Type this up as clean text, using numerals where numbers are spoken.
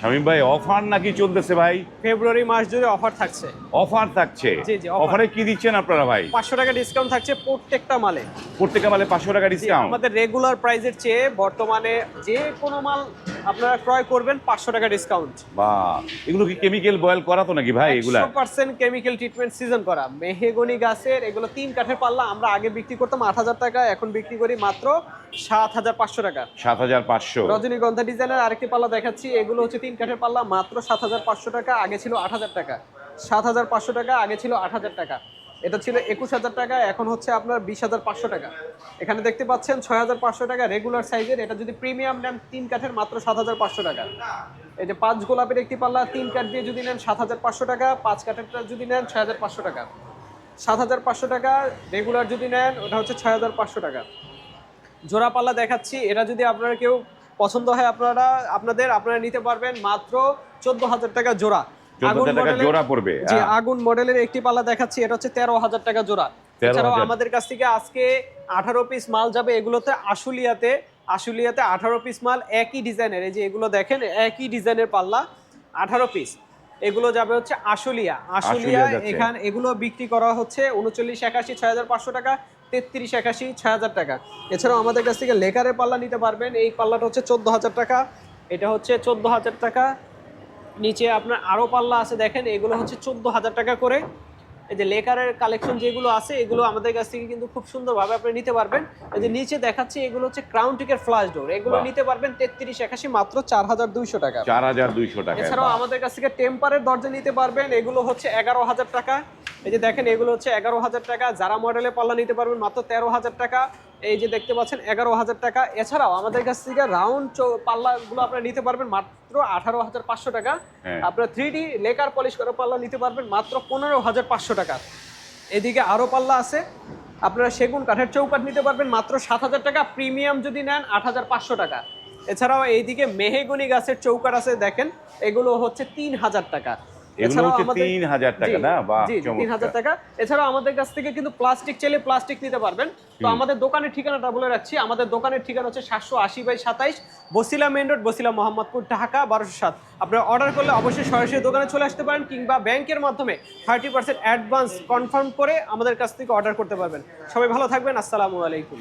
শামীম ভাই অফার নাকি চলতেছে ভাই? ফেব্রুয়ারি মাস জুড়ে অফার থাকছে। অফার থাকছে? জি জি, অফারে কি দিচ্ছেন আপনারা ভাই? 500 টাকা ডিসকাউন্ট থাকছে প্রত্যেকটা মালে। প্রত্যেকটা মালে 500 টাকা ডিসকাউন্ট? আমাদের রেগুলার প্রাইসের চেয়ে বর্তমানে যে কোনো মাল আপনারা ক্রয় করবেন 500 টাকা ডিসকাউন্ট। বাহ, এগুলো কি কেমিক্যাল বয়েল করা তো নাকি ভাই এগুলা? 100% কেমিক্যাল ট্রিটমেন্ট সিজন করা মেহগনি গাছের এগুলো 3 কাঠের পাল্লা। আমরা আগে বিক্রি করতাম 8000 টাকা, এখন বিক্রি করি মাত্র 7500 টাকা। 7500? রজনীগন্ধা ডিজাইনের আরেকটি পাল্লা দেখাচ্ছি, এগুলো হচ্ছে 3 কাঠের পাল্লা, মাত্র 7500 টাকা, আগে ছিল 8000 টাকা। 7500 টাকা, আগে ছিল 8000 টাকা। এটা ছিল 21000 টাকা, এখন হচ্ছে আপনার 20500 টাকা। এখানে দেখতে পাচ্ছেন 6500 টাকা রেগুলার সাইজের, এটা যদি প্রিমিয়াম নেন 3 কাঠের মাত্র 7500 টাকা। এই যে 5 গোলাপের একটি পাল্লা 3 কাঠ দিয়ে যদি নেন 7500 টাকা, 5 কাঠেরটা যদি নেন 6500 টাকা। 7500 টাকা রেগুলার যদি নেন ওটা হচ্ছে 6500 টাকা। জোড়া পাল্লা দেখাচ্ছি, এটা যদি আপনারা কেউ পছন্দ হয় আপনারা নিতে পারবেন মাত্র 14000 টাকা জোড়া। 14000 টাকা জোড়া পড়বে? জি, আগুন মডেলের একটি পাল্লা দেখাচ্ছি, এটা হচ্ছে 13000 টাকা জোড়া। এছাড়াও আমাদের কাছ থেকে আজকে 18 পিস মাল যাবে, এগুলোতে আশুলিয়াতে 18 পিস মাল একই ডিজাইনের। এই যে এগুলো দেখেন একই ডিজাইনের পাল্লা 18 পিস, এগুলো যাবে হচ্ছে আশুলিয়া। এখানে এগুলো বিক্রি করা হচ্ছে 3981 6500 টাকা, 3381 6000 টাকা। এছাড়াও আমাদের কাছ থেকে লেকারের পাল্লা নিতে পারবেন, এই পাল্লাটা হচ্ছে 14000 টাকা, এটা হচ্ছে 14000 টাকা। নিচে আপনার আরও পাল্লা আছে দেখেন, এগুলো হচ্ছে 14000 টাকা করে। এই যে লেকারের কালেকশন যেগুলো আছে এগুলো আমাদের কাছ থেকে কিন্তু খুব সুন্দরভাবে আপনি নিতে পারবেন। এই যে নিচে দেখাচ্ছি এগুলো হচ্ছে ক্রাউন টিকের ফ্লাশ ডোর, এগুলো নিতে পারবেন 3381 মাত্র 4200 টাকা। 4200 টাকা। এছাড়াও আমাদের কাছ থেকে টেম্পারের দরজা নিতে পারবেন, এগুলো হচ্ছে 11000 টাকা। এই যে দেখেন এগুলো হচ্ছে 11000 টাকা। যারা মডেলের পাল্লা নিতে পারবেন মাত্র 13000 টাকা। এই যে দেখতে পাচ্ছেন 11000 টাকা। এছাড়াও আমাদের কাছ থেকে রাউন্ড পাল্লাগুলো আপনারা নিতে পারবেন মাত্র 18500 টাকা। আপনারা 3D লেকার পলিশ করা পাল্লা নিতে পারবেন মাত্র 15500 টাকা। এদিকে আরও পাল্লা আছে, আপনারা সেগুন কাঠের চৌকাঠ নিতে পারবেন মাত্র 7000 টাকা, প্রিমিয়াম যদি নেন 8500 টাকা। এছাড়াও এইদিকে মেহগনি গাছের চৌকাঠ আছে দেখেন, এগুলো হচ্ছে 3000 টাকা। এগুলো হচ্ছে 3000 টাকা না? বাহ, জি 3000 টাকা। এছাড়াও আমাদের কাছ থেকে কিন্তু প্লাস্টিক চাইলে প্লাস্টিক নিতে পারবেন। তো আমাদের দোকানের ঠিকানাটা বলে রাখছি, আমাদের দোকানের ঠিকানা হচ্ছে 780/27 বসিলা মেইন রোড, বসিলা মোহাম্মদপুর, ঢাকা 1207। আপনারা অর্ডার করলে অবশ্যই সরাসরি দোকানে চলে আসতে পারেন, কিংবা ব্যাংকের মাধ্যমে 30% অ্যাডভান্স কনফার্ম করে আমাদের কাছ থেকে অর্ডার করতে পারবেন। সবাই ভালো থাকবেন, আসসালামু আলাইকুম।